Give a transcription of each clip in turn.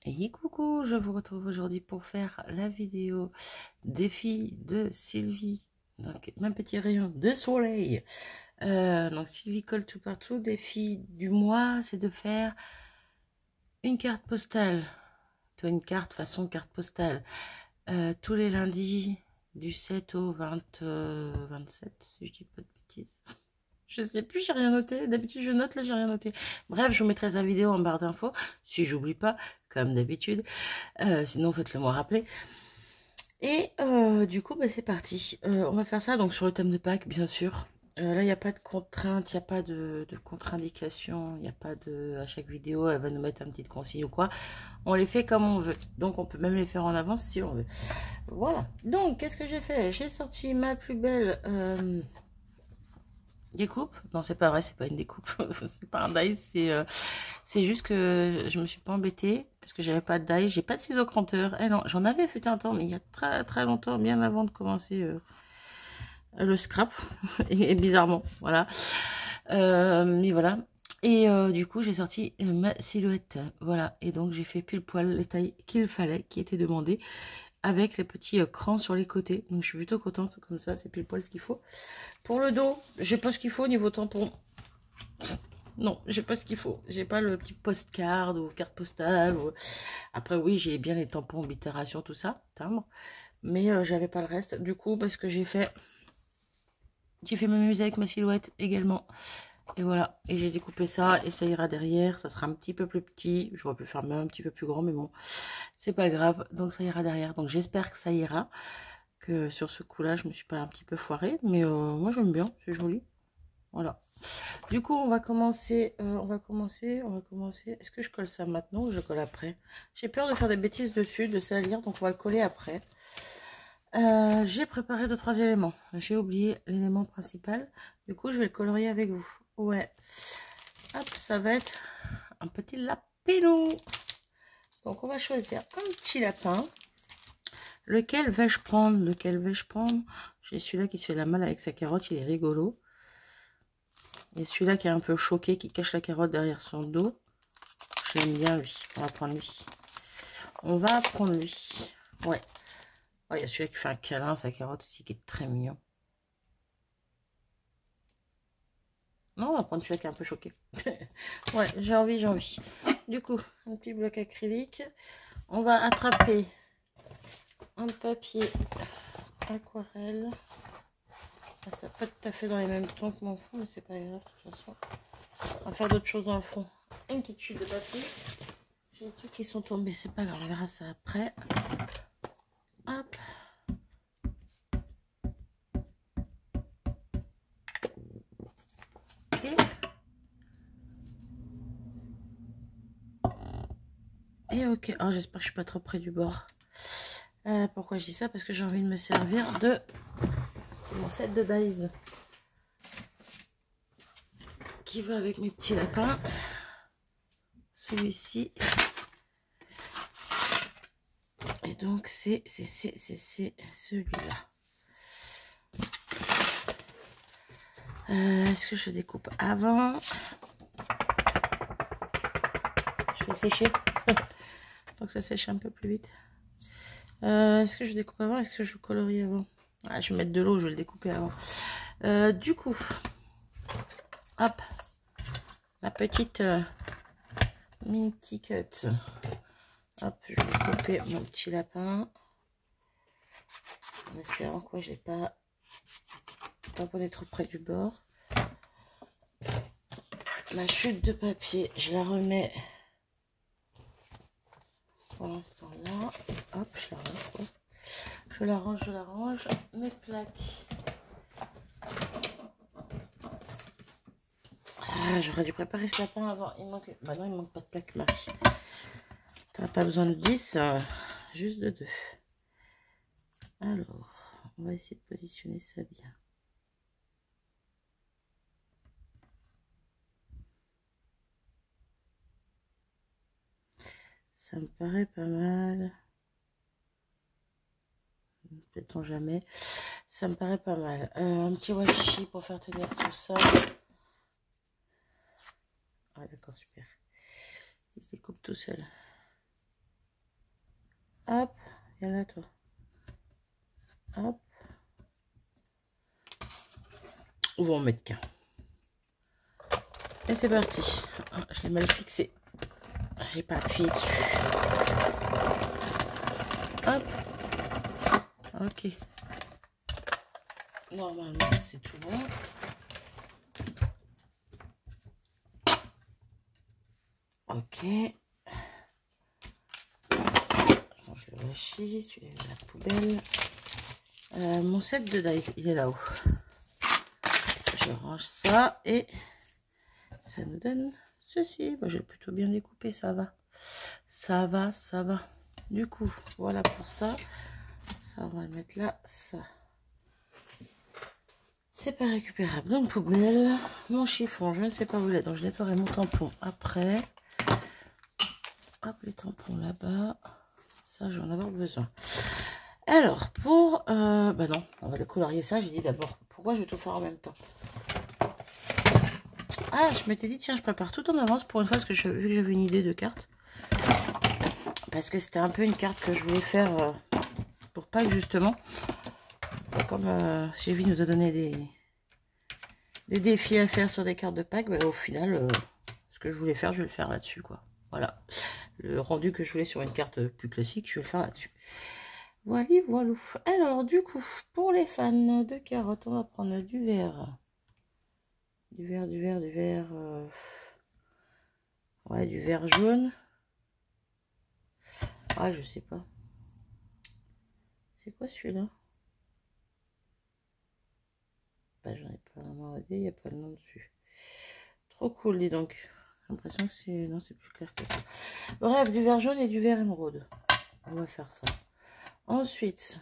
Et coucou, je vous retrouve aujourd'hui pour faire la vidéo défi de Sylvie. Donc, même petit rayon de soleil. Donc, Sylvie colle tout partout. Défi du mois, c'est de faire une carte postale. Toi, une carte façon carte postale. Tous les lundis du 7 au 27, si je dis pas de bêtises. Je sais plus, j'ai rien noté. D'habitude, je note, là, j'ai rien noté. Bref, je vous mettrai sa vidéo en barre d'infos, si j'oublie pas, comme d'habitude. Sinon, faites-le moi rappeler. Et du coup, bah, c'est parti. On va faire ça donc sur le thème de Pâques, bien sûr. Là, il n'y a pas de contrainte, il n'y a pas de contre-indication, il n'y a pas de... À chaque vidéo, elle va nous mettre un petit consigne ou quoi. On les fait comme on veut. Donc, on peut même les faire en avance si on veut. Voilà. Donc, qu'est-ce que j'ai fait? J'ai sorti ma plus belle... découpe? Non, c'est pas vrai, c'est pas une découpe. C'est pas un dice, c'est juste que je me suis pas embêtée parce que j'avais pas de dice, j'ai pas de ciseaux cranteurs. Eh non, j'en avais fait un temps, mais il y a très très longtemps, bien avant de commencer le scrap. Et bizarrement, voilà. Mais voilà. Et du coup, j'ai sorti ma silhouette. Voilà. Et donc, j'ai fait pile poil les tailles qu'il fallait, qui étaient demandées, avec les petits crans sur les côtés. Donc, je suis plutôt contente. Comme ça, c'est pile poil ce qu'il faut. Pour le dos, j'ai pas ce qu'il faut au niveau tampon. Non, j'ai pas ce qu'il faut. J'ai pas le petit postcard ou carte postale. Ou... Après, oui, j'ai bien les tampons, oblitération, tout ça, timbre. Mais j'avais pas le reste. Du coup, parce que j'ai fait m'amuser avec ma silhouette également. Et voilà. Et j'ai découpé ça et ça ira derrière. Ça sera un petit peu plus petit. J'aurais pu faire même un petit peu plus grand, mais bon, c'est pas grave. Donc ça ira derrière. Donc j'espère que ça ira. Que sur ce coup-là, je me suis pas un petit peu foirée. Mais moi, j'aime bien. C'est joli. Voilà. Du coup, on va commencer. Est-ce que je colle ça maintenant ou je colle après? J'ai peur de faire des bêtises dessus, de salir, donc on va le coller après. J'ai préparé 2-3 éléments. J'ai oublié l'élément principal. Du coup, je vais le colorier avec vous. Ouais. Hop, ça va être un petit lapinou. Donc, on va choisir un petit lapin. Lequel vais-je prendre? J'ai celui-là qui se fait la malle avec sa carotte. Il est rigolo. Et celui-là qui est un peu choqué, qui cache la carotte derrière son dos. J'aime bien lui. On va prendre lui. Ouais. Oh, il y a celui-là qui fait un câlin, sa carotte aussi, qui est très mignon. Non, on va prendre celui-là qui est un peu choqué. Ouais, j'ai envie. Du coup, un petit bloc acrylique. On va attraper un papier aquarelle. Ah, ça n'a pas tout à fait dans les mêmes tons que mon fond, mais c'est pas grave, de toute façon. On va faire d'autres choses dans le fond. Une petite chute de papier. J'ai des trucs qui sont tombés, c'est pas grave, on verra ça après. Hop. Et ok. Oh, j'espère que je suis pas trop près du bord. Pourquoi je dis ça? Parce que j'ai envie de me servir de mon set de dies qui va avec mes petits lapins. Celui-ci. Et donc c'est celui-là. Est-ce que je découpe avant? Je fais sécher. Pour que ça sèche un peu plus vite. Est-ce que je découpe avant? Est-ce que je colorie avant? Ah, je vais mettre de l'eau, je vais le découper avant. Du coup, hop, la petite mini cut. Hop, je vais couper mon petit lapin. En espérant que j'ai pas tamponné trop près du bord. Ma chute de papier, je la remets pour l'instant là. Hop, je la range. Je la range. Mes plaques. Ah, j'aurais dû préparer ce lapin avant. Il manque... Bah non, il manque pas de plaques, Marie. T'as pas besoin de 10, juste de 2. Alors, on va essayer de positionner ça bien. Ça me paraît pas mal. Peut-on jamais. Ça me paraît pas mal. Un petit washi pour faire tenir tout ça. Ah d'accord, super. Il se découpe tout seul. Hop, viens là toi. Hop. On va en mettre qu'un. Et c'est parti. Ah, je l'ai mal fixé. J'ai pas appuyé dessus. Hop. Ok. Normalement, c'est tout bon. Ok. Je le lâchis. Celui-là est à la poubelle. Mon set de dice, il est là-haut. Je range ça et ça nous donne ceci. Bon, j'ai plutôt bien découpé, ça va. Ça va, ça va. Du coup, voilà pour ça. Ça, on va le mettre là. Ça. C'est pas récupérable. Donc, poubelle. Mon chiffon, je ne sais pas où il est. Donc, je nettoierai mon tampon après. Hop, les tampons là-bas. Ça, je vais en avoir besoin. Alors, pour... bah non, on va décolorier ça. J'ai dit d'abord, pourquoi je vais tout faire en même temps? Ah, je m'étais dit, tiens, je prépare tout en avance pour une fois, parce que vu que j'avais une idée de carte. Parce que c'était un peu une carte que je voulais faire pour Pâques, justement. Comme Sylvie nous a donné des défis à faire sur des cartes de Pâques, bah, au final, ce que je voulais faire, je vais le faire là-dessus, quoi. Voilà. Le rendu que je voulais sur une carte plus classique, je vais le faire là-dessus. Voilà, voilà. Alors, du coup, pour les fans de carottes, on va prendre du vert. Du vert, du vert, du vert. Ouais, du vert jaune. Ah, je sais pas. C'est quoi celui-là? Bah, j'en ai pas vraiment idée, il n'y a pas de nom dessus. Trop cool, dis donc. J'ai l'impression que c'est... Non, c'est plus clair que ça. Bref, du vert jaune et du vert émeraude. On va faire ça. Ensuite,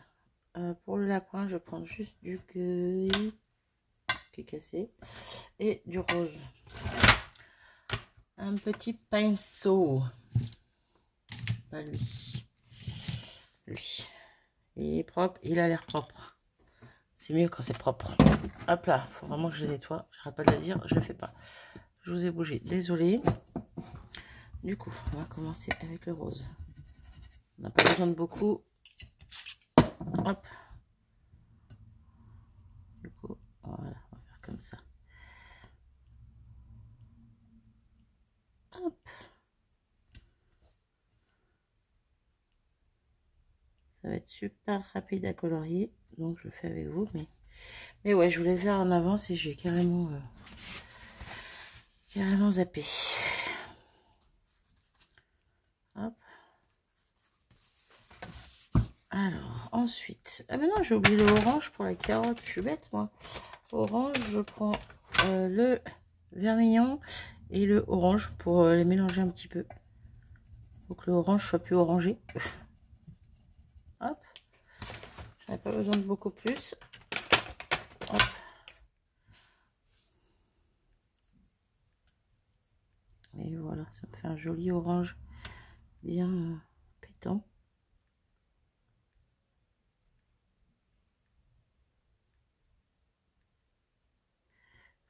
pour le lapin, je vais prendre juste du gris qui est cassé et du rose. Un petit pinceau. Pas lui. Lui. Il est propre, il a l'air propre. C'est mieux quand c'est propre. Hop là, faut vraiment que je le nettoie. J'arrête pas de le dire, je le fais pas. Je vous ai bougé, désolé. Du coup, on va commencer avec le rose. On n'a pas besoin de beaucoup. Hop. Du coup, voilà, on va faire comme ça. Hop. Ça va être super rapide à colorier, donc je le fais avec vous. Mais ouais, je voulais le faire en avance et j'ai carrément zappé. Hop. Alors, ensuite... Ah mais non, j'ai oublié le orange pour la carotte. Je suis bête, moi. Orange, je prends le vermillon et le orange pour les mélanger un petit peu. Pour que le orange soit plus orangé. Hop. J'avais pas besoin de beaucoup plus. Hop. Et voilà, ça me fait un joli orange bien pétant.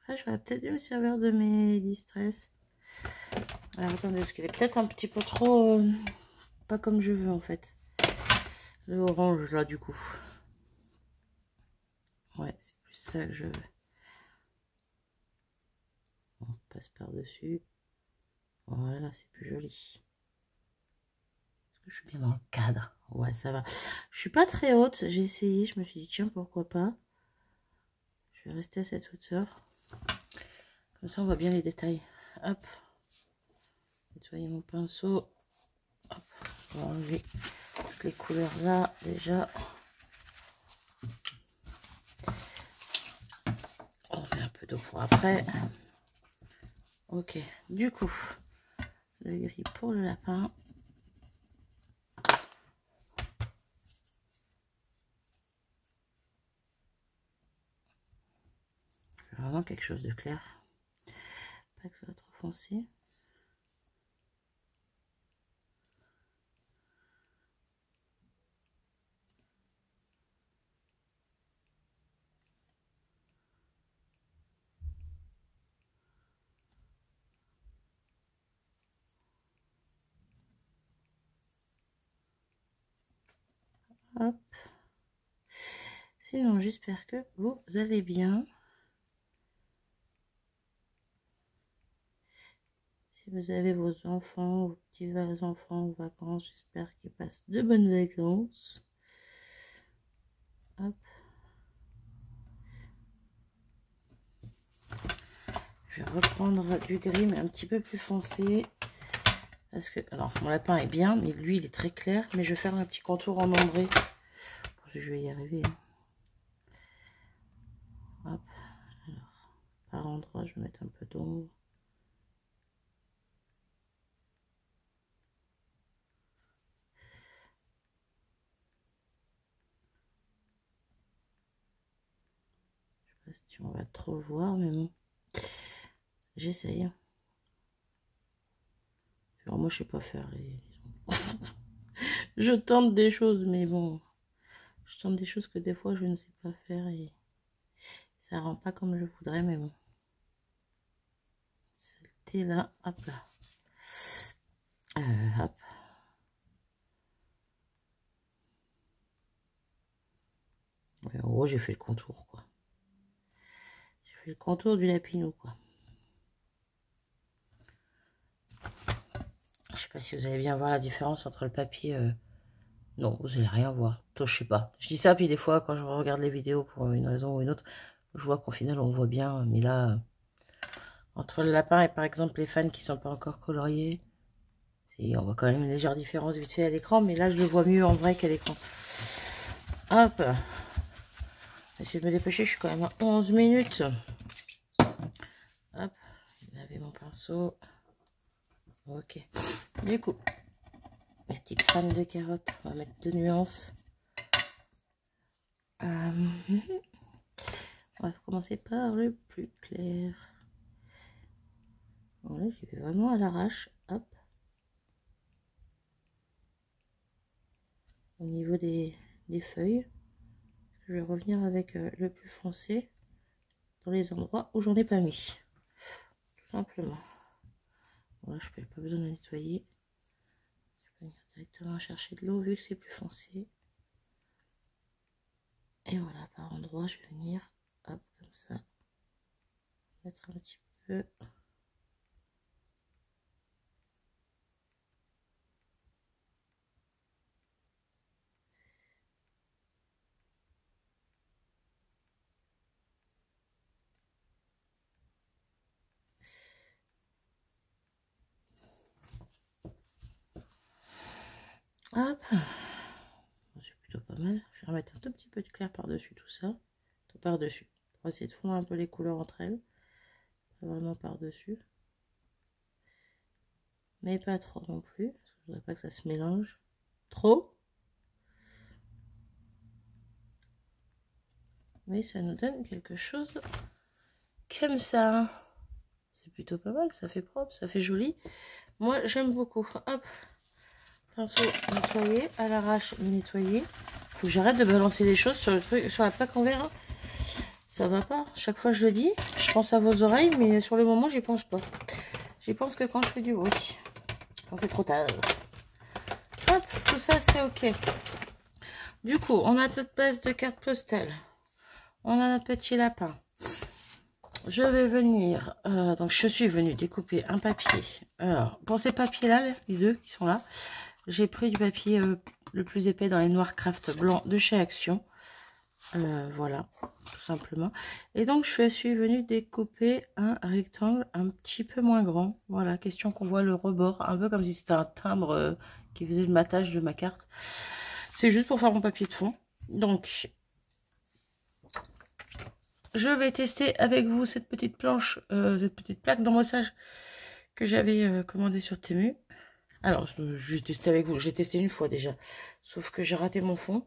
Après, j'aurais peut-être dû me servir de mes distress. Alors attendez, parce qu'il est peut-être un petit peu trop pas comme je veux en fait. Le orange là du coup. Ouais, c'est plus ça que je veux. On passe par-dessus. Voilà, c'est plus joli. Est-ce que je suis bien dans le cadre? Ouais, ça va. Je suis pas très haute. J'ai essayé. Je me suis dit, tiens, pourquoi pas. Je vais rester à cette hauteur. Comme ça, on voit bien les détails. Hop. Nettoyer mon pinceau. Hop. Je vais enlever toutes les couleurs là, déjà. On met un peu d'eau pour après. Ok. Du coup, le gris pour le lapin. Vraiment quelque chose de clair. Pas que ça soit trop foncé. Hop. Sinon, j'espère que vous allez bien. Si vous avez vos enfants, vos petits enfants en vacances, j'espère qu'ils passent de bonnes vacances. Hop. Je vais reprendre du gris, mais un petit peu plus foncé. Parce que, alors, mon lapin est bien, mais lui, il est très clair. Mais je vais faire un petit contour en ombré. Je vais y arriver. Hop. Alors, par endroit, je vais mettre un peu d'ombre. Je sais pas si on va trop le voir, mais bon. J'essaye. Alors moi, je sais pas faire les... Je tente des choses, mais bon. Je tente des choses que des fois, je ne sais pas faire et ça rend pas comme je voudrais, mais bon. Saleté là, hop là. Hop. Ouais, en gros, j'ai fait le contour, quoi. J'ai fait le contour du lapinou, quoi. Je sais pas si vous allez bien voir la différence entre le papier... Non, vous allez rien voir. Toi, je sais pas. Je dis ça, puis des fois, quand je regarde les vidéos pour une raison ou une autre, je vois qu'au final, on voit bien. Mais là, entre le lapin et par exemple les fans qui sont pas encore coloriés, on voit quand même une légère différence vite fait à l'écran. Mais là, je le vois mieux en vrai qu'à l'écran. Hop. Je vais essayer de me dépêcher. Je suis quand même à 11 minutes. Hop. Je vais laver mon pinceau. Ok. Du coup, les petites crânes de carottes. On va mettre 2 nuances. On va commencer par le plus clair. Voilà, j'y vais vraiment à l'arrache. Hop. Au niveau des feuilles. Je vais revenir avec le plus foncé dans les endroits où j'en ai pas mis. Tout simplement. Voilà, je n'ai pas besoin de nettoyer. Je peux venir directement chercher de l'eau vu que c'est plus foncé. Et voilà, par endroit, je vais venir, hop, comme ça, mettre un petit peu. Hop, c'est plutôt pas mal. Je vais remettre un tout petit peu de clair par-dessus tout ça. Tout par-dessus. Pour essayer de fondre un peu les couleurs entre elles. Pas vraiment par-dessus. Mais pas trop non plus. Parce que je voudrais pas que ça se mélange trop. Mais ça nous donne quelque chose comme ça. C'est plutôt pas mal, ça fait propre, ça fait joli. Moi, j'aime beaucoup. Hop, pinceau nettoyé, à l'arrache nettoyé. Faut que j'arrête de balancer les choses sur le truc, sur la plaque en verre. Ça va pas. Chaque fois je le dis, je pense à vos oreilles, mais sur le moment, j'y pense pas. J'y pense que quand je fais du bruit, quand c'est trop tard. Hop, tout ça c'est ok. Du coup, on a notre base de carte postale. On a notre petit lapin. Je vais venir, donc je suis venue découper un papier. Alors, pour ces papiers-là, les deux qui sont là, j'ai pris du papier le plus épais dans les noirs craft blancs de chez Action. Voilà, tout simplement. Et donc, je suis venue découper un rectangle un petit peu moins grand. Voilà, question qu'on voit le rebord, un peu comme si c'était un timbre qui faisait le matage de ma carte. C'est juste pour faire mon papier de fond. Donc... je vais tester avec vous cette petite planche, cette petite plaque d'embossage que j'avais commandée sur Temu. Alors, je vais tester avec vous. J'ai testé une fois déjà. Sauf que j'ai raté mon fond.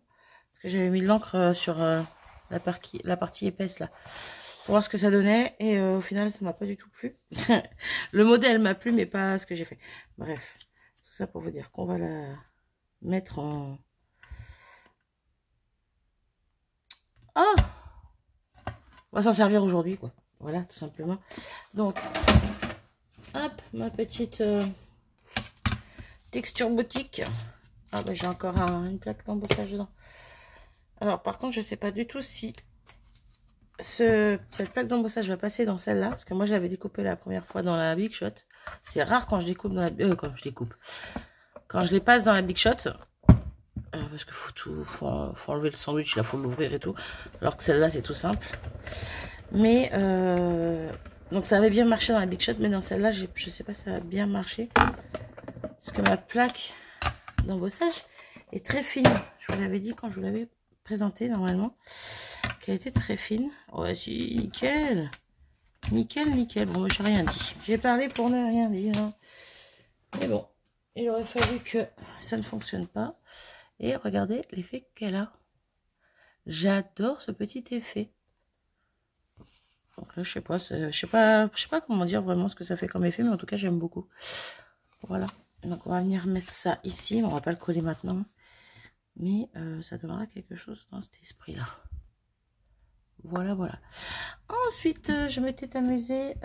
Parce que j'avais mis de l'encre sur la partie épaisse là. Pour voir ce que ça donnait. Et au final, ça m'a pas du tout plu. Le modèle m'a plu, mais pas ce que j'ai fait. Bref. Tout ça pour vous dire qu'on va la mettre en... Ah! On va s'en servir aujourd'hui, quoi. Voilà, tout simplement. Donc, hop, ma petite texture boutique. Ah bah j'ai encore une plaque d'embossage dedans. Alors par contre je sais pas du tout si cette plaque d'embossage va passer dans celle-là. Parce que moi je l'avais découpée la première fois dans la Big Shot. C'est rare quand je découpe dans la... quand je découpe. Quand je les passe dans la Big Shot. Parce qu'il faut enlever le sandwich, là faut l'ouvrir et tout. Alors que celle-là c'est tout simple. Mais donc ça avait bien marché dans la Big Shot. Mais dans celle-là je sais pas si ça a bien marché. Parce que ma plaque d'embossage est très fine. Je vous l'avais dit quand je vous l'avais présenté normalement. Qu'elle était très fine. Ouais, si, nickel. Nickel, nickel. Bon, j'ai rien dit. J'ai parlé pour ne rien dire. Hein. Mais bon, il aurait fallu que ça ne fonctionne pas. Et regardez l'effet qu'elle a. J'adore ce petit effet. Donc là, je sais pas comment dire vraiment ce que ça fait comme effet, mais en tout cas, j'aime beaucoup. Voilà. Donc, on va venir mettre ça ici. On va pas le coller maintenant. Mais ça donnera quelque chose dans cet esprit-là. Voilà, voilà. Ensuite, je m'étais amusée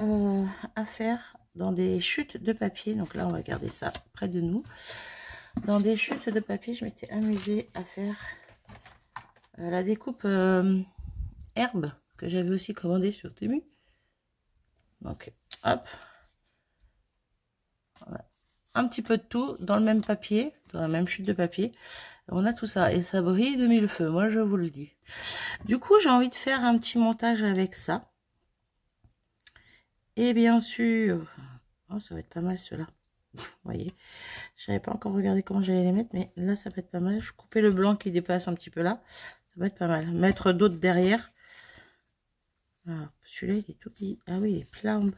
à faire dans des chutes de papier. Donc là, on va garder ça près de nous. Dans des chutes de papier, je m'étais amusée à faire la découpe herbe que j'avais aussi commandée sur Temu. Donc, hop. Voilà. Un petit peu de tout dans le même papier, dans la même chute de papier. On a tout ça et ça brille de mille feux, moi je vous le dis. Du coup, j'ai envie de faire un petit montage avec ça. Et bien sûr, oh, ça va être pas mal cela. Vous voyez, je n'avais pas encore regardé comment j'allais les mettre, mais là ça peut être pas mal. Je coupais le blanc qui dépasse un petit peu là, ça va être pas mal. Mettre d'autres derrière. Ah, celui-là il est tout petit. Ah oui, il est plat en bas.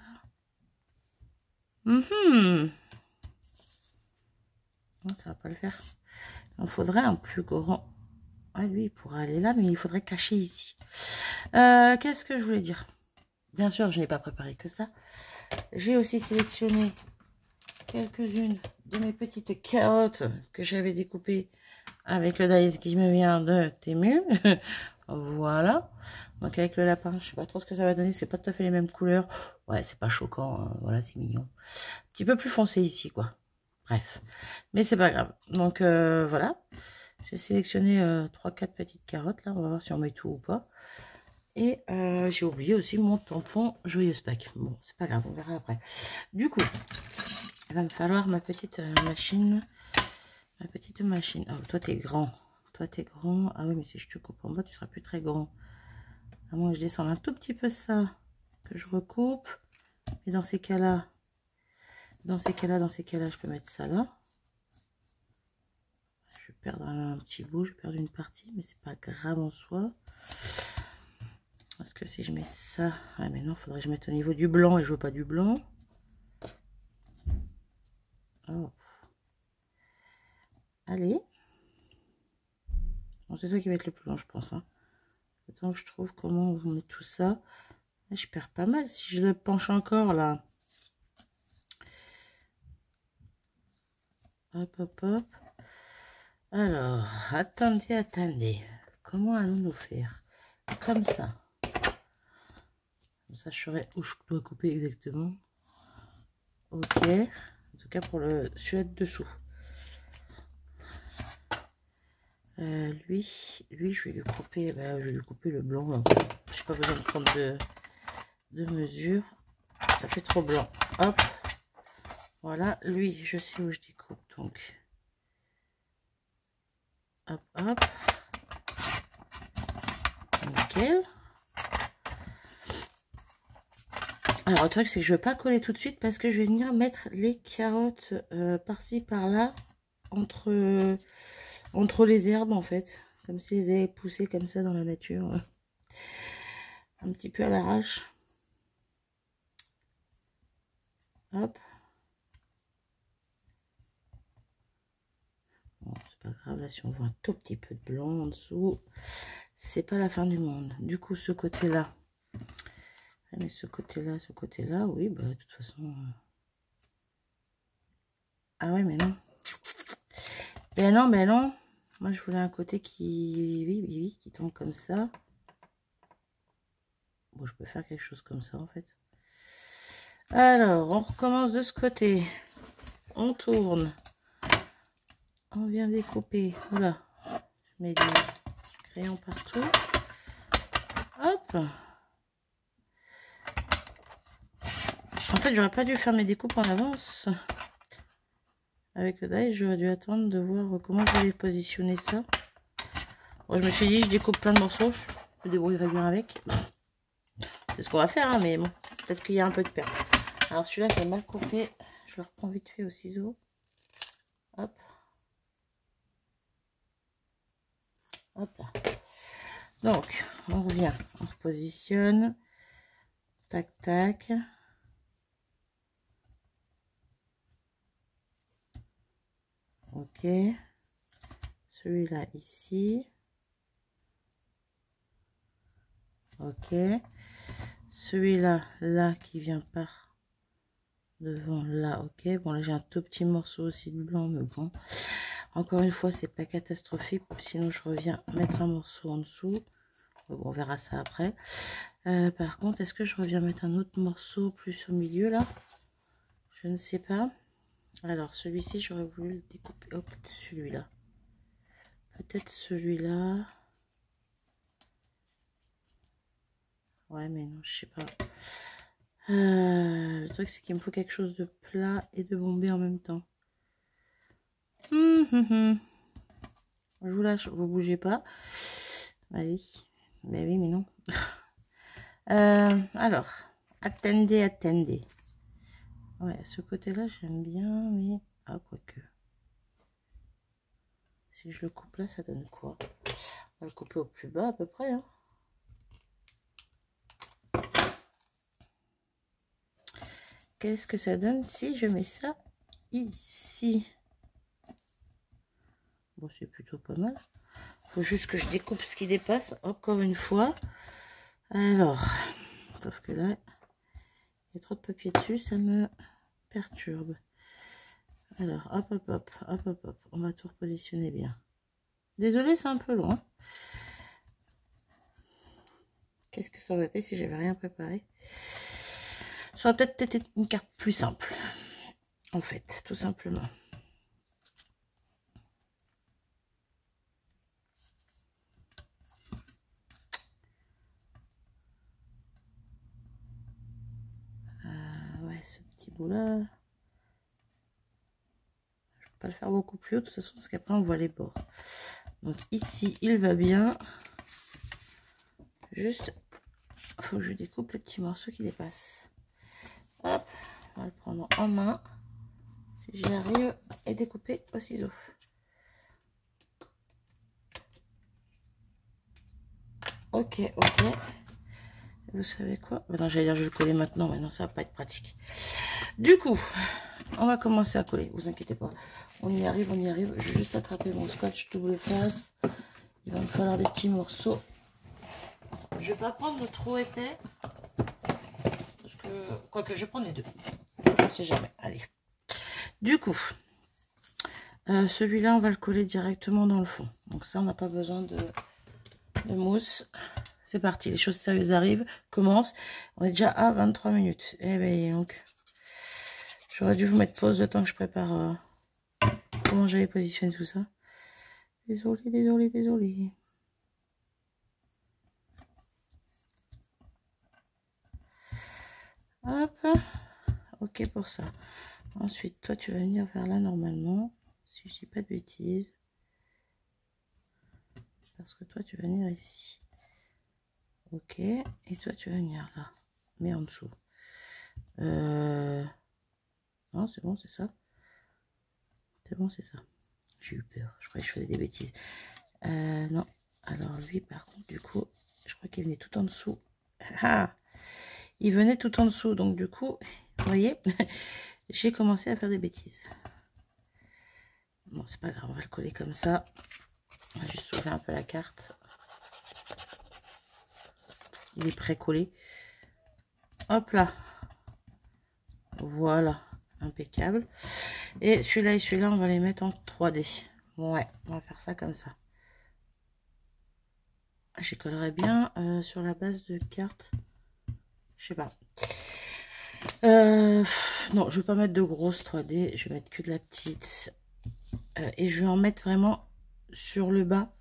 Non, ça va pas le faire. Il faudrait un plus grand. Ah, lui il pourrait aller là, mais il faudrait cacher ici. Qu'est-ce que je voulais dire? Bien sûr, je n'ai pas préparé que ça. J'ai aussi sélectionné quelques-unes de mes petites carottes que j'avais découpées avec le dies qui me vient de Temu. Voilà. Donc avec le lapin, je sais pas trop ce que ça va donner. C'est pas tout à fait les mêmes couleurs. Ouais, c'est pas choquant. Hein. Voilà, c'est mignon. Un petit peu plus foncé ici, quoi. Bref. Mais c'est pas grave. Donc voilà. J'ai sélectionné 3-4 petites carottes. Là, on va voir si on met tout ou pas. Et j'ai oublié aussi mon tampon Joyeuse Pâques. Bon, c'est pas grave, on verra après. Du coup, il va me falloir ma petite machine. Ma petite machine. Oh, toi, t'es grand. Toi, t'es grand. Ah oui, mais si je te coupe en bas, tu seras plus très grand. À moins que je descende un tout petit peu ça, que je recoupe. Et dans ces cas-là, je peux mettre ça là. Je vais perdre un petit bout, je perds une partie, mais c'est pas grave en soi. Parce que si je mets ça... Ah mais non, il faudrait que je mette au niveau du blanc et je veux pas du blanc. Oh. Allez. Bon, c'est ça qui va être le plus long, je pense. Hein. Attends que je trouve comment on met tout ça. Là, je perds pas mal si je le penche encore là. Hop, hop, hop. Alors, attendez. Comment allons-nous faire? Comme ça. Comme ça, je saurai où je dois couper exactement. Ok. En tout cas, pour le celui dessous. Lui, je vais lui couper, je vais lui couper le blanc. Là. Je n'ai pas besoin de prendre de mesure. Ça fait trop blanc. Hop. Voilà. Lui, je sais où je découpe. Donc, hop, hop. Nickel. Alors, le truc, c'est que je ne vais pas coller tout de suite parce que je vais venir mettre les carottes par-ci, par-là, entre les herbes, en fait. Comme si elles avaient poussé comme ça dans la nature. Un petit peu à l'arrache. Hop. Bon, c'est pas grave, là, si on voit un tout petit peu de blanc en dessous, c'est pas la fin du monde. Du coup, ce côté-là. Mais ce côté-là, oui, bah, de toute façon... Ah ouais, mais non. Ben non. Moi, je voulais un côté qui... Oui, qui tombe comme ça. Bon, je peux faire quelque chose comme ça, en fait. Alors, on recommence de ce côté. On tourne. on vient découper. Voilà, je mets du crayon partout. Hop. En fait, j'aurais pas dû faire mes découpes en avance. Avec le die, j'aurais dû attendre de voir comment je vais positionner ça. Bon, je me suis dit, je découpe plein de morceaux, je me débrouillerai bien avec. C'est ce qu'on va faire, hein, mais bon, peut-être qu'il y a un peu de perte. Alors celui-là, j'ai mal coupé. Je le reprends vite fait au ciseau. Hop. Hop là. Donc, on revient, on repositionne. Tac, tac. Ok. Celui-là ici. Ok. Celui-là, là, qui vient par devant, là, ok. Bon, là, j'ai un tout petit morceau aussi de blanc, mais bon. Encore une fois, c'est pas catastrophique. Sinon, je reviens mettre un morceau en dessous. Bon, on verra ça après. Par contre, est-ce que je reviens mettre un autre morceau plus au milieu, là? Je ne sais pas. Alors, celui-ci, j'aurais voulu le découper. Hop, celui-là. Peut-être celui-là. Ouais, mais non, je sais pas. Le truc, c'est qu'il me faut quelque chose de plat et de bombé en même temps. Je vous lâche, vous bougez pas. Allez. Mais oui, mais non. Alors, attendez, attendez. Ouais, ce côté-là, j'aime bien, mais... Ah, quoique. Si je le coupe là, ça donne quoi? On va le couper au plus bas à peu près, hein. Qu'est-ce que ça donne si je mets ça ici? Bon, c'est plutôt pas mal. Faut juste que je découpe ce qui dépasse, encore une fois. Alors, sauf que là, il y a trop de papier dessus, ça me perturbe. Alors, hop, hop, hop, hop, hop, hop. On va tout repositionner bien. Désolée, c'est un peu long. Qu'est-ce que ça aurait été si j'avais rien préparé? Ça aurait peut-être été une carte plus simple. En fait, tout simplement. Ouais, ce petit bout-là. Je ne peux pas le faire beaucoup plus haut, de toute façon, parce qu'après, on voit les bords. Donc ici, il va bien. Juste, il faut que je découpe le petit morceau qui dépasse. Hop, on va le prendre en main. Si j'y arrive, et découper au ciseau. Ok, ok. Vous savez quoi? Non, j'allais dire je vais le coller maintenant, mais non, ça va pas être pratique. Du coup, on va commencer à coller, vous inquiétez pas. On y arrive, on y arrive. Je vais juste attraper mon scotch double face. Il va me falloir des petits morceaux. Je vais pas prendre le trop épais. Parce que, quoique, je prends les deux. On ne sait jamais. Allez. Du coup, celui-là, on va le coller directement dans le fond. Donc ça, on n'a pas besoin de mousse. C'est parti, les choses sérieuses arrivent, commencent. On est déjà à 23 minutes. Eh bien, donc, j'aurais dû vous mettre pause le temps que je prépare comment j'allais positionner tout ça. Désolée, désolée, désolée. Hop, ok pour ça. Ensuite, toi, tu vas venir vers là normalement, si je dis pas de bêtises. Parce que toi, tu vas venir ici. Ok, et toi, tu vas venir là, mais en dessous. Non, c'est bon, c'est ça. C'est bon, c'est ça. J'ai eu peur, je croyais que je faisais des bêtises. Non, alors lui, par contre, du coup, je crois qu'il venait tout en dessous. Ah, il venait tout en dessous, donc du coup, vous voyez, j'ai commencé à faire des bêtises. Bon, c'est pas grave, on va le coller comme ça. On va juste ouvrir un peu la carte. Il est pré-collé. Hop là. Voilà, impeccable. Et celui-là et celui-là, on va les mettre en 3D. Ouais, on va faire ça comme ça. J'y collerai bien sur la base de cartes. Je sais pas. Non, je vais pas mettre de grosses 3D. Je vais mettre que de la petite. Et je vais en mettre vraiment sur le bas.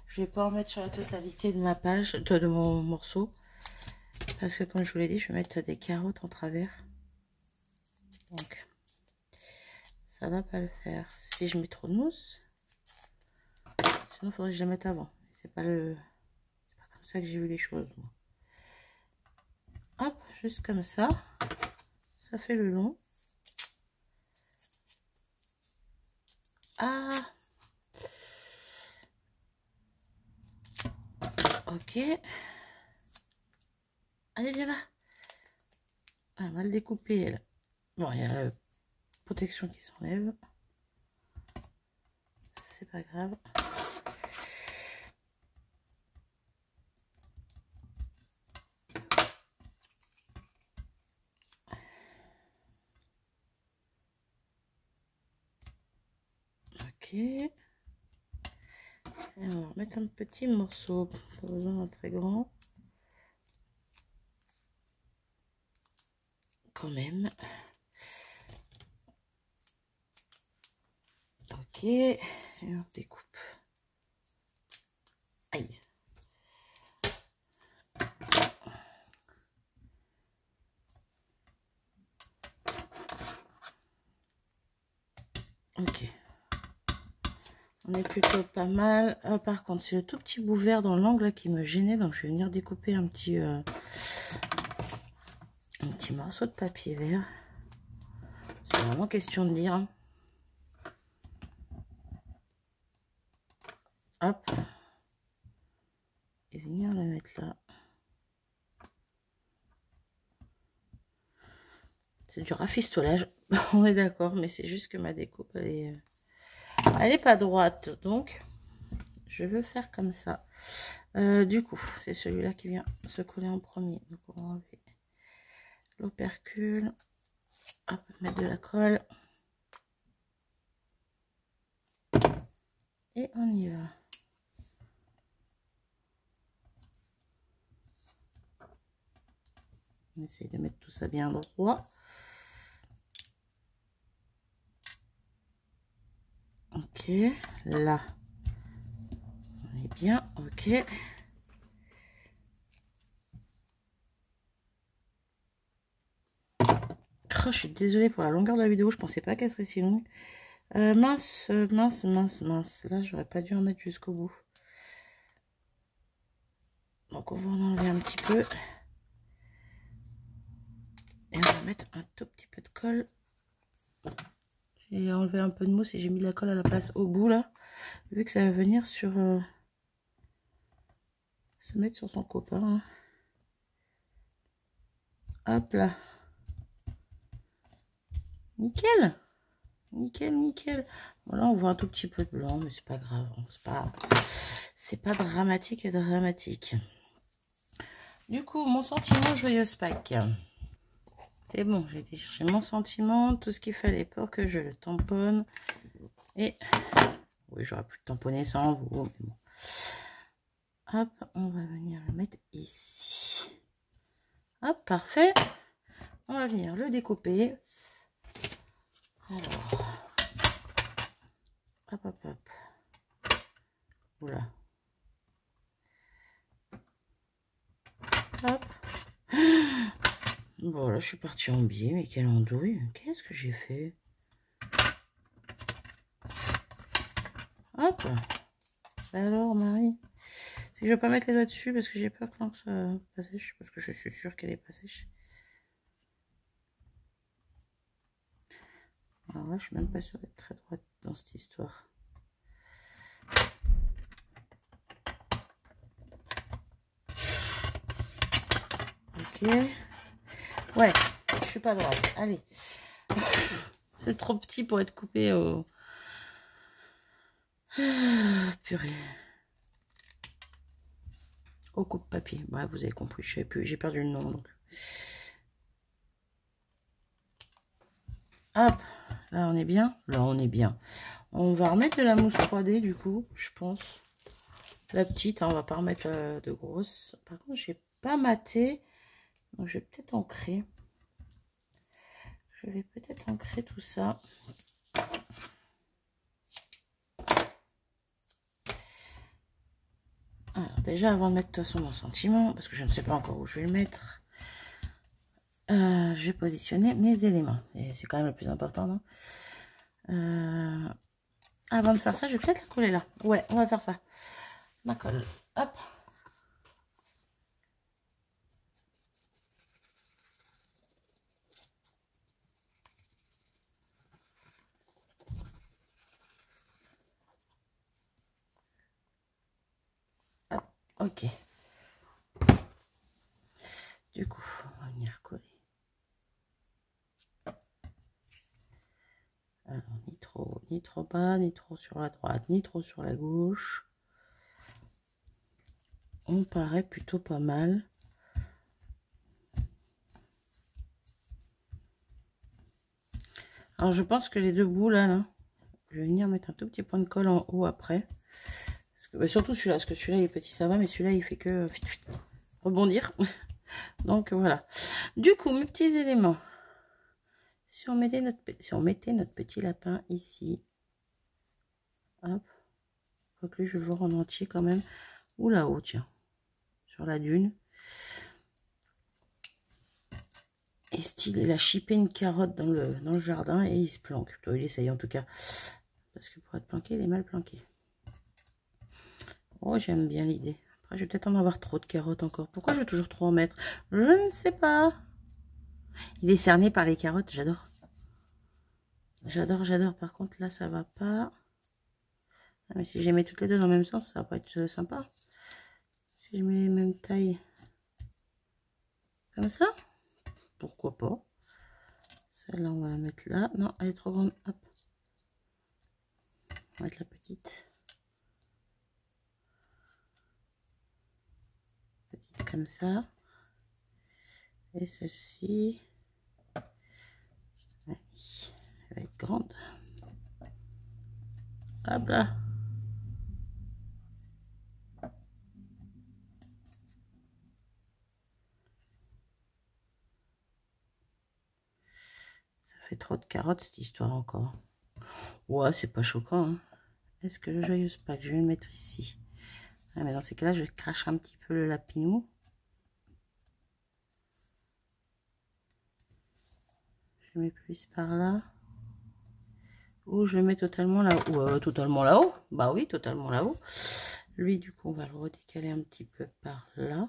Je vais pas en mettre sur la totalité de ma page, de mon morceau. Parce que comme je vous l'ai dit, je vais mettre des carottes en travers. Donc, ça va pas le faire. Si je mets trop de mousse, sinon il faudrait que je la mette avant. C'est pas comme ça que j'ai vu les choses, moi. Hop, juste comme ça. Ça fait le long. Ah! Ok. Allez, viens là. Ah, mal découpé, elle. Bon, il y a la protection qui s'enlève. C'est pas grave. Ok. Et on va mettre un petit morceau. Pas besoin d'un très grand. Quand même. Ok. Et on découpe. Aïe. Ok. On est plutôt pas mal. Par contre, c'est le tout petit bout vert dans l'angle qui me gênait. Donc, je vais venir découper un petit morceau de papier vert. C'est vraiment question de lire. Hop. Et venir le mettre là. C'est du rafistolage. On est d'accord. Mais c'est juste que ma découpe, elle est pas droite. Donc, je veux faire comme ça. Du coup, c'est celui-là qui vient se coller en premier. Donc, on va enlever l'opercule. Hop, mettre de la colle. Et on y va. On essaye de mettre tout ça bien droit. Ok, là. On est bien, ok. Oh, je suis désolée pour la longueur de la vidéo, je pensais pas qu'elle serait si longue. Mince. Là, j'aurais pas dû en mettre jusqu'au bout. Donc, on va en enlever un petit peu. Et on va mettre un tout petit peu de colle. J'ai enlevé un peu de mousse et j'ai mis de la colle à la place au bout, là. Vu que ça va venir sur... se mettre sur son copain. Hein. Hop là. Nickel. Nickel, nickel. Bon, là, on voit un tout petit peu de blanc, mais c'est pas grave. C'est pas dramatique et dramatique. Du coup, mon sentiment joyeuse Pâques. C'est bon, j'ai été chercher mon sentiment, tout ce qu'il fallait pour que je le tamponne. Et oui, j'aurais pu le tamponner sans vous, mais bon. Hop, on va venir le mettre ici. Hop, parfait. On va venir le découper. Alors, hop, hop, hop. Oula. Hop. Bon, là, je suis partie en biais, mais quelle andouille. Qu'est-ce que j'ai fait? Hop. Alors, Marie, c'est que je vais pas mettre les doigts dessus parce que j'ai peur que l'encre soit pas sèche, parce que je suis sûre qu'elle est pas sèche. Alors là, je suis même pas sûre d'être très droite dans cette histoire. Ok. Ouais, je suis pas droite. Allez. C'est trop petit pour être coupé au... purée. Au coupe-papier. Bref, vous avez compris, je sais plus. J'ai perdu le nom. Donc. Hop. Là, on est bien. Là, on est bien. On va remettre de la mousse 3D, du coup, je pense. La petite, hein, on va pas remettre de grosse. Par contre, j'ai pas maté. Donc, je vais peut-être ancrer. Je vais peut-être ancrer tout ça. déjà, avant de mettre de toute façon mon sentiment, parce que je ne sais pas encore où je vais le mettre, je vais positionner mes éléments. Et c'est quand même le plus important, non? Avant de faire ça, je vais peut-être la coller là. Ouais, on va faire ça. Ma colle. Hop. Hop. Ok. Du coup, on va venir coller. Alors, ni trop bas, ni trop sur la droite, ni trop sur la gauche. On paraît plutôt pas mal. Alors, je pense que les deux bouts là, je vais venir mettre un tout petit point de colle en haut après. Parce que, bah, surtout celui-là, parce que celui-là il est petit, ça va, mais celui-là il fait que rebondir. Donc voilà. Du coup, mes petits éléments. Si on mettait notre petit lapin ici, hop, quoique je veux voir en entier quand même, ou là-haut, tiens, sur la dune. Et style, il a chippé une carotte dans le jardin et il se planque. Plutôt, il essaye en tout cas. Parce que pour être planqué, il est mal planqué. Oh, j'aime bien l'idée. Après, je vais peut-être en avoir trop de carottes encore. Pourquoi je veux toujours trop en mettre? Je ne sais pas. Il est cerné par les carottes, j'adore. J'adore, j'adore. Par contre, là, ça va pas. Ah, mais si je les mets toutes les deux dans le même sens, ça va pas être sympa. Si je mets les mêmes tailles. Comme ça. Pourquoi pas. Celle-là, on va la mettre là. Non, elle est trop grande. Hop. On va mettre la petite. Petite comme ça. Et celle-ci. Elle va être grande. Hop là. Ça fait trop de carottes cette histoire encore. Ouais, c'est pas choquant. Hein. Est-ce que le joyeux pack, je vais le mettre ici. Ah, mais dans ces cas-là, je crache un petit peu le lapinou. Je le mets plus par là. Ou je le mets totalement là-haut. Totalement là-haut. Bah oui, totalement là-haut. Lui, du coup, on va le redécaler un petit peu par là.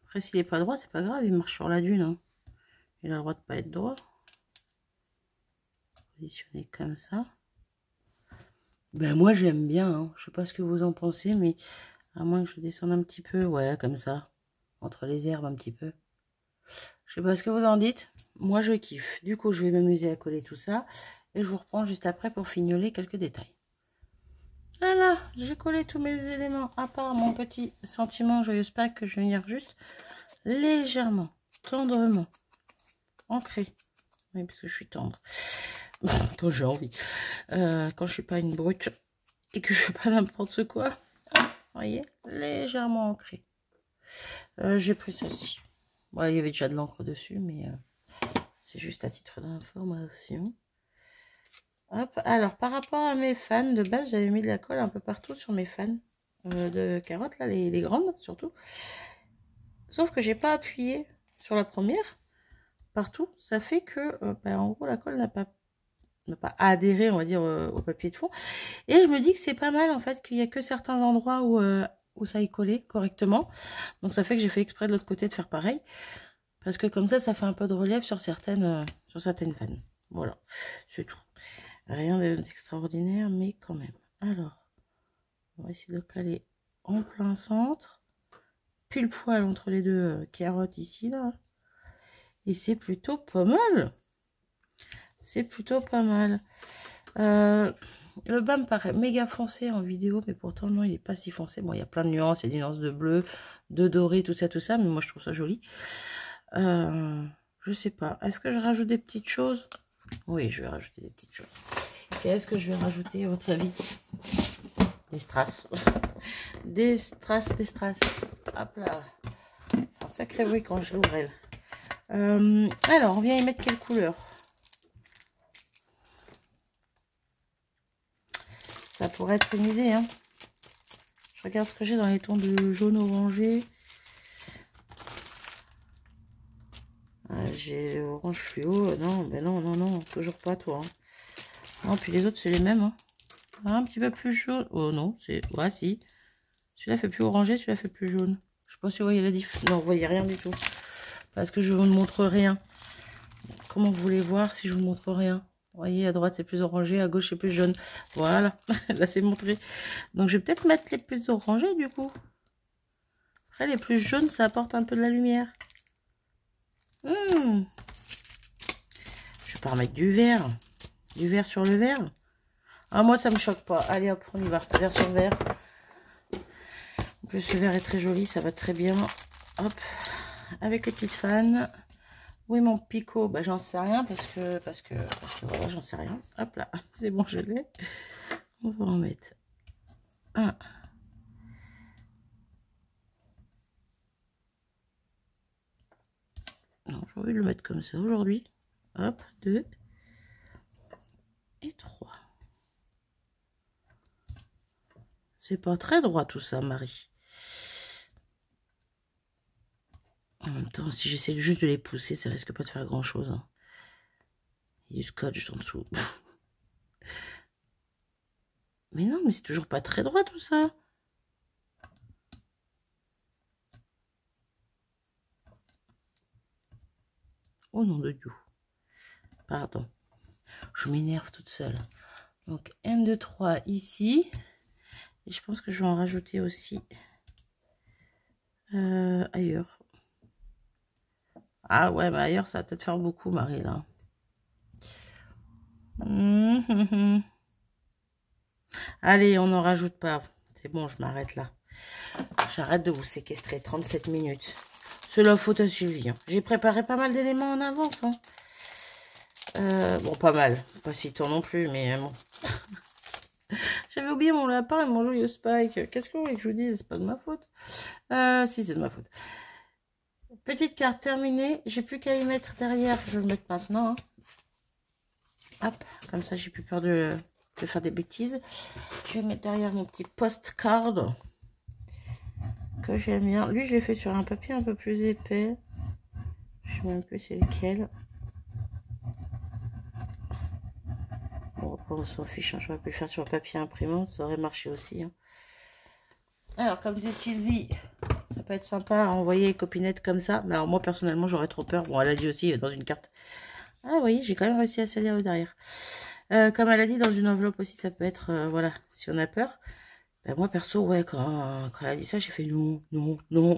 Après, s'il n'est pas droit, c'est pas grave. Il marche sur la dune. Hein. Il a le droit de pas être droit. Positionner comme ça. Ben moi, j'aime bien. Hein. Je sais pas ce que vous en pensez, mais à moins que je descende un petit peu. Ouais, comme ça. Entre les herbes un petit peu. Je sais pas ce que vous en dites. Moi, je kiffe. Du coup, je vais m'amuser à coller tout ça. Et je vous reprends juste après pour fignoler quelques détails. Voilà, j'ai collé tous mes éléments, à part mon petit sentiment joyeuse Pâques que je vais venir juste légèrement, tendrement, ancrer. Oui, parce que je suis tendre. Quand j'ai envie. Quand je suis pas une brute et que je fais pas n'importe quoi. Vous voyez, légèrement ancré. J'ai pris celle-ci. Bon, il y avait déjà de l'encre dessus, mais c'est juste à titre d'information. Hop. Alors, par rapport à mes fans, de base, j'avais mis de la colle un peu partout sur mes fans de carottes, là, les grandes surtout. Sauf que j'ai pas appuyé sur la première partout. Ça fait que, en gros, la colle n'a pas adhéré, on va dire, au papier de fond. Et je me dis que c'est pas mal, en fait, qu'il y a que certains endroits où ça est collé correctement. Donc, ça fait que j'ai fait exprès de l'autre côté de faire pareil. Parce que comme ça fait un peu de relief sur certaines fans. Voilà, c'est tout. Rien d'extraordinaire, mais quand même. Alors, on va essayer de caler en plein centre. Pile poil entre les deux carottes ici, là. Et c'est plutôt pas mal. C'est plutôt pas mal. Le bas me paraît méga foncé en vidéo, mais pourtant, non, il n'est pas si foncé. Bon, il y a plein de nuances. Il y a des nuances de bleu, de doré, tout ça. Mais moi, je trouve ça joli. Je sais pas. Est-ce que je rajoute des petites choses? Oui, je vais rajouter des petites choses. Qu'est-ce que je vais rajouter à votre avis? Des strass. Des strass. Hop là. Un sacré bruit quand je l'ouvre, elle. Alors, on vient y mettre quelle couleur? Ça pourrait être une idée, hein. Je regarde ce que j'ai dans les tons de jaune orangé. Ah, j'ai orange fluo. Non, mais non, non, non. Toujours pas, toi. Hein. Non, puis les autres, c'est les mêmes. Hein. Un petit peu plus jaune. Oh non, c'est... Ouais, si. Celui-là fait plus orangé, celui-là fait plus jaune. Je sais pas si vous voyez la diff. Non, vous voyez rien du tout. Parce que je vous ne montre rien. Comment vous voulez voir si je vous montre rien? Vous voyez, à droite, c'est plus orangé. À gauche, c'est plus jaune. Voilà. Là, c'est montré. Donc, je vais peut-être mettre les plus orangés, du coup. Après, les plus jaunes, ça apporte un peu de la lumière. Je vais pas remettre du vert. Du vert sur le vert. Ah, moi, ça me choque pas. Allez, hop, on y va. Vert sur vert. En plus, ce vert est très joli. Ça va très bien. Hop. Avec les petites fans. Oui, mon picot. Bah, j'en sais rien parce que voilà, j'en sais rien. Hop là. C'est bon, je l'ai. On va en mettre un. Non, j'ai envie de le mettre comme ça aujourd'hui. Hop, 2 et 3. C'est pas très droit tout ça, Marie. En même temps, si j'essaie juste de les pousser, ça risque pas de faire grand chose. Hein. Il y a du scotch en dessous. Mais non, mais c'est toujours pas très droit tout ça. Oh non de Dieu. Pardon. Je m'énerve toute seule. Donc 1, 2, 3 ici. Et je pense que je vais en rajouter aussi ailleurs. Ah ouais, mais ailleurs, ça va peut-être faire beaucoup, Marie, là. Allez, on n'en rajoute pas. C'est bon, je m'arrête là. J'arrête de vous séquestrer 37 minutes. C'est la faute à Sylvie. Hein. J'ai préparé pas mal d'éléments en avance. Hein. Bon, pas mal. Pas si tôt non plus, mais bon. J'avais oublié mon lapin et mon joyeux Spike. Qu'est-ce que vous voulez que je vous dise? C'est pas de ma faute. Si, c'est de ma faute. Petite carte terminée. J'ai plus qu'à y mettre derrière. Je vais le mettre maintenant. Hein. Hop, comme ça, j'ai plus peur de faire des bêtises. Je vais mettre derrière mon petit postcard que j'aime bien. Lui, je l'ai fait sur un papier un peu plus épais. Je sais même plus c'est lequel. Bon, après, on s'en fiche. Hein. J'aurais pu le faire sur papier imprimant. Ça aurait marché aussi. Hein. Alors, comme disait Sylvie, ça peut être sympa à envoyer les copinettes comme ça. Mais alors, moi, personnellement, j'aurais trop peur. Bon, elle a dit aussi dans une carte. Ah oui, j'ai quand même réussi à salir le derrière. Comme elle a dit, dans une enveloppe aussi, ça peut être, voilà, si on a peur. Ben moi, perso, ouais, quand elle a dit ça, j'ai fait non, non, non,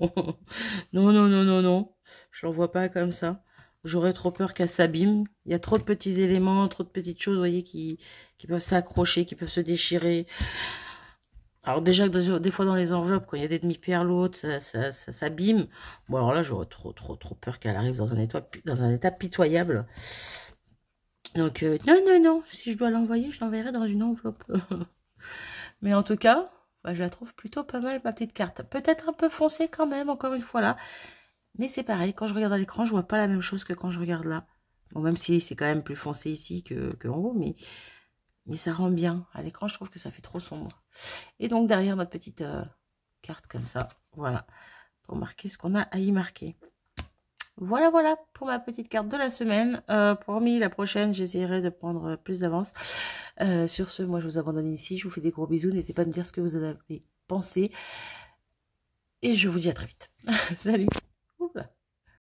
non, non, non, non, non. Je l'envoie pas comme ça. J'aurais trop peur qu'elle s'abîme. Il y a trop de petits éléments, trop de petites choses, vous voyez, qui peuvent s'accrocher, qui peuvent se déchirer. Alors déjà, des fois dans les enveloppes, quand il y a des demi-perles ou autres, ça s'abîme. Bon, alors là, j'aurais trop peur qu'elle arrive dans un état pitoyable. Donc, non, non, non. Si je dois l'envoyer, je l'enverrai dans une enveloppe. Mais en tout cas, bah, je la trouve plutôt pas mal, ma petite carte. Peut-être un peu foncée quand même, encore une fois là. Mais c'est pareil, quand je regarde à l'écran, je vois pas la même chose que quand je regarde là. Bon, même si c'est quand même plus foncé ici que en haut, mais ça rend bien. À l'écran, je trouve que ça fait trop sombre. Et donc, derrière notre petite carte comme ça, voilà, pour marquer ce qu'on a à y marquer. Voilà, voilà pour ma petite carte de la semaine. Promis, la prochaine, j'essaierai de prendre plus d'avance. Sur ce, moi, je vous abandonne ici. Je vous fais des gros bisous. N'hésitez pas à me dire ce que vous en avez pensé. Et je vous dis à très vite. Salut!